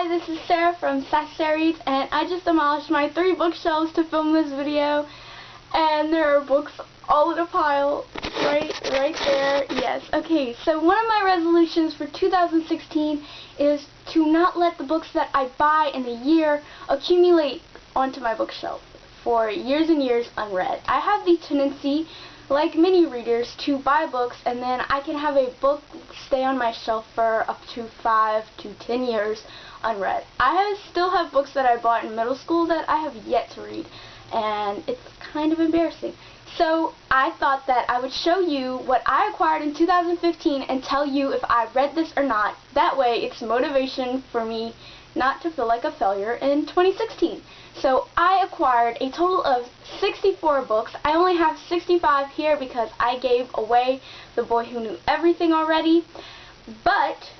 Hi, this is Sarah from Sass Series, and I just demolished my 3 bookshelves to film this video, and there are books all in a pile right there. Yes. Okay, so one of my resolutions for 2016 is to not let the books that I buy in a year accumulate onto my bookshelf for years and years unread. I have the tendency, like many readers, to buy books and then I can have a book stay on my shelf for up to 5 to 10 years unread. I still have books that I bought in middle school that I have yet to read, and it's kind of embarrassing. So I thought that I would show you what I acquired in 2015 and tell you if I read this or not. That way it's motivation for me not to feel like a failure in 2016. So I acquired a total of 64 books. I only have 65 here because I gave away The Boy Who Knew Everything already. But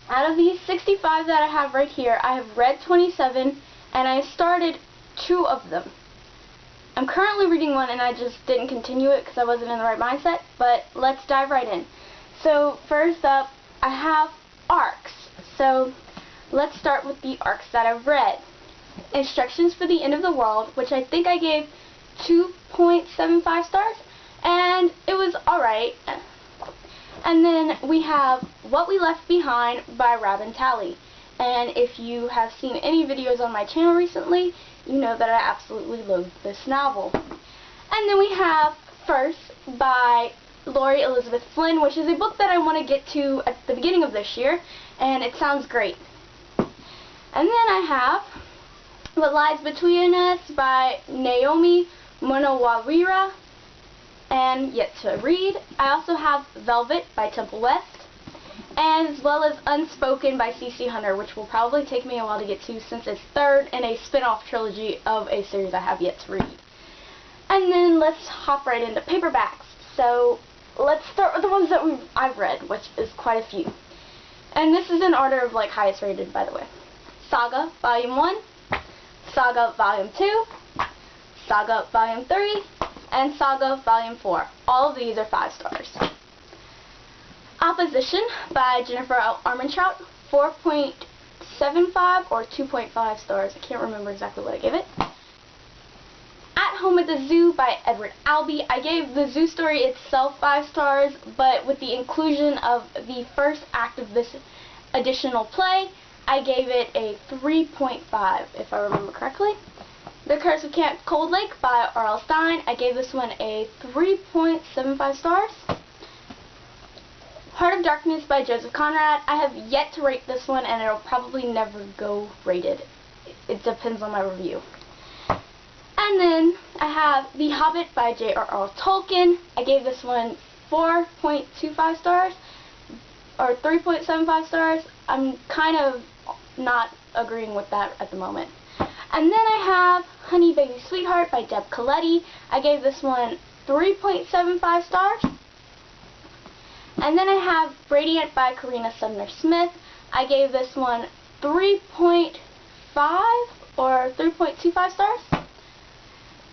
out of these 65 that I have right here, I have read 27 and I started 2 of them. I'm currently reading one and I just didn't continue it because I wasn't in the right mindset, but let's dive right in. So first up, I have arcs. So let's start with the arcs that I've read. Instructions for the End of the World, which I think I gave 2.75 stars, and it was alright. And then we have What We Left Behind by Robin Talley. And if you have seen any videos on my channel recently, you know that I absolutely loathe this novel. And then we have First by Lori Elizabeth Flynn, which is a book that I want to get to at the beginning of this year, and it sounds great. And then I have What Lies Between Us by Naomi Munawarira, and yet to read. I also have Velvet by Temple West, as well as Unspoken by C.C. Hunter, which will probably take me a while to get to since it's third in a spin-off trilogy of a series I have yet to read. And then let's hop right into paperbacks. So let's start with the ones that I've read, which is quite a few. And this is in order of like highest rated, by the way. Saga Volume 1, Saga Volume 2, Saga Volume 3, and Saga Volume 4. All of these are 5 stars. Opposition by Jennifer L. Armentrout, 4.75 or 2.5 stars. I can't remember exactly what I gave it. At Home at the Zoo by Edward Albee. I gave the zoo story itself 5 stars, but with the inclusion of the first act of this additional play, I gave it a 3.5, if I remember correctly. The Curse of Camp Cold Lake by R.L. Stine. I gave this one a 3.75 stars. Heart of Darkness by Joseph Conrad. I have yet to rate this one, and it'll probably never go rated. It depends on my review. And then I have The Hobbit by J.R.R. Tolkien. I gave this one 4.25 stars, or 3.75 stars. I'm kind of not agreeing with that at the moment. And then I have Honey Baby Sweetheart by Deb Coletti. I gave this one 3.75 stars. And then I have Radiant by Karina Sumner Smith. I gave this one 3.5 or 3.25 stars.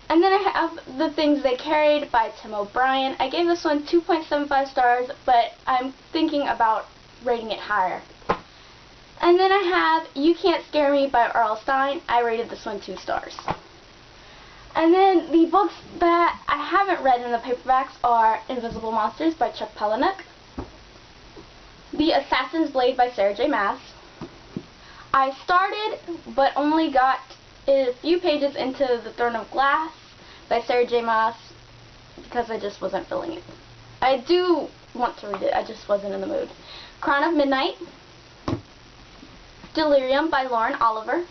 And then I have The Things They Carried by Tim O'Brien. I gave this one 2.75 stars, but I'm thinking about rating it higher. And then I have You Can't Scare Me by R.L. Stine. I rated this one 2 stars. And then the books that I haven't read in the paperbacks are Invisible Monsters by Chuck Palahniuk, The Assassin's Blade by Sarah J. Maas. I started but only got a few pages into The Throne of Glass by Sarah J. Maas because I just wasn't feeling it. I do want to read it, I just wasn't in the mood. Crown of Midnight, Delirium by Lauren Oliver,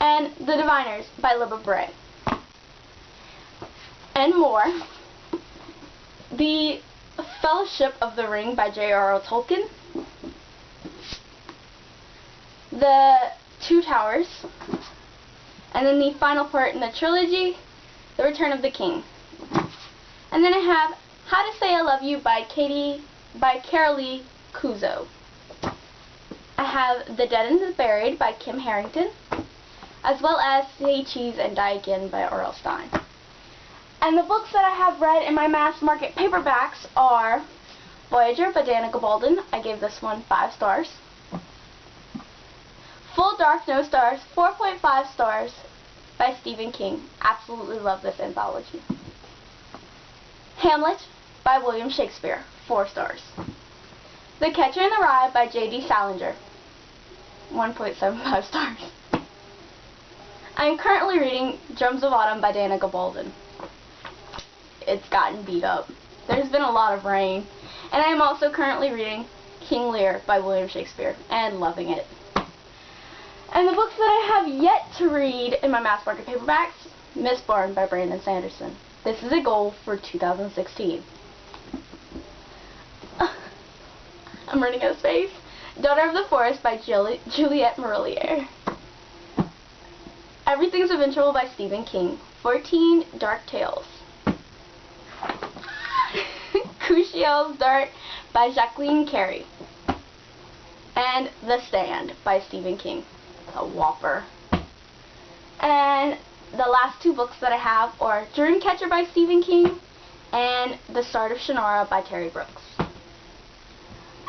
and The Diviners by Libba Bray. And more. The Fellowship of the Ring by J.R.R. Tolkien, The Two Towers, and then the final part in the trilogy, The Return of the King. And then I have How to Say I Love You by Carolee Kuzo. I have The Dead and the Buried by Kim Harrington, as well as Say Cheese and Die Again by R.L. Stine. And the books that I have read in my mass market paperbacks are Voyager by Dana Gabaldon. I gave this one 5 stars. Full Dark, No Stars, 4.5 stars by Stephen King. Absolutely love this anthology. Hamlet by William Shakespeare, 4 stars. The Catcher in the Rye by J.D. Salinger, 1.75 stars. I am currently reading Drums of Autumn by Dana Gabaldon. It's gotten beat up. There's been a lot of rain. And I am also currently reading King Lear by William Shakespeare and loving it. And the books that I have yet to read in my mass market paperbacks, Mistborn by Brandon Sanderson. This is a goal for 2016. I'm running out of space. Daughter of the Forest by Juliette Marillier. Everything's Eventual by Stephen King. 14 Dark Tales. Kushiel's Dart by Jacqueline Carey. And The Stand by Stephen King. A whopper. And the last 2 books that I have are Dreamcatcher by Stephen King and The Start of Shannara by Terry Brooks.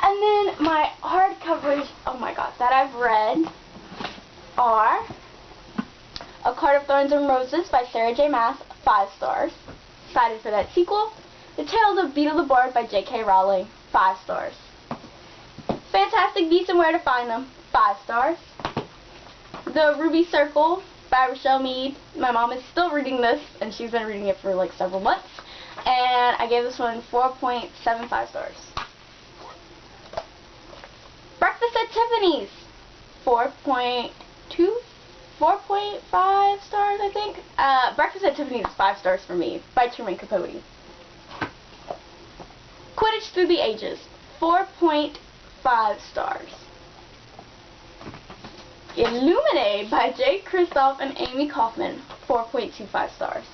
And then my hardcovers, oh my god, that I've read are A Card of Thorns and Roses by Sarah J. Maas, 5 stars. Excited for that sequel. The Tales of Beetleborgs by J.K. Rowling, 5 stars. Fantastic Beasts and Where to Find Them, 5 stars. The Ruby Circle by Rochelle Mead. My mom is still reading this, and she's been reading it for like several months. And I gave this one 4.75 stars. Breakfast at Tiffany's, 4.5 stars, I think. Breakfast at Tiffany's is 5 stars for me, by Truman Capote. Quidditch Through the Ages, 4.5 stars. Illuminae by Jake Kristoff and Amy Kaufman, 4.25 stars.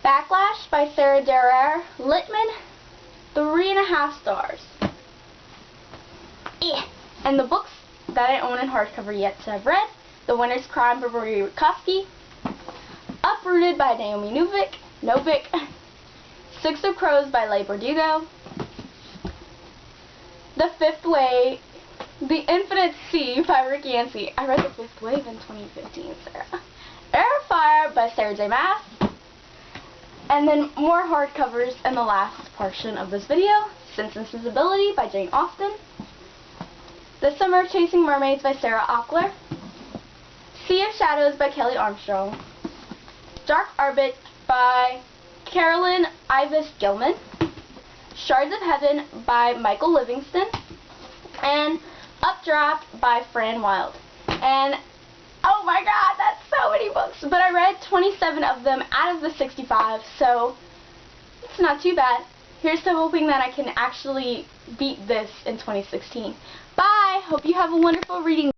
Backlash by Sarah Derrer Littman, 3.5 stars. And the books that I own in hardcover yet to have read, The Winter's Crime by Marie Rutkovsky, Uprooted by Naomi Novik, Six of Crows by Leigh Bardugo, The Fifth Wave, The Infinite Sea by Rick Yancey. I read The Fifth Wave in 2015, Sarah. Air of Fire by Sarah J. Maas. And then more hardcovers in the last portion of this video. Sense and Sensibility by Jane Austen. The Summer of Chasing Mermaids by Sarah Auckler. Sea of Shadows by Kelly Armstrong. Dark Arbit by Carolyn Ives Gilman. Shards of Heaven by Michael Livingston. And Updraft by Fran Wilde. And oh my god, that's so many books. But I read 27 of them out of the 65, so it's not too bad. Here's to hoping that I can actually beat this in 2016. Bye! Hope you have a wonderful reading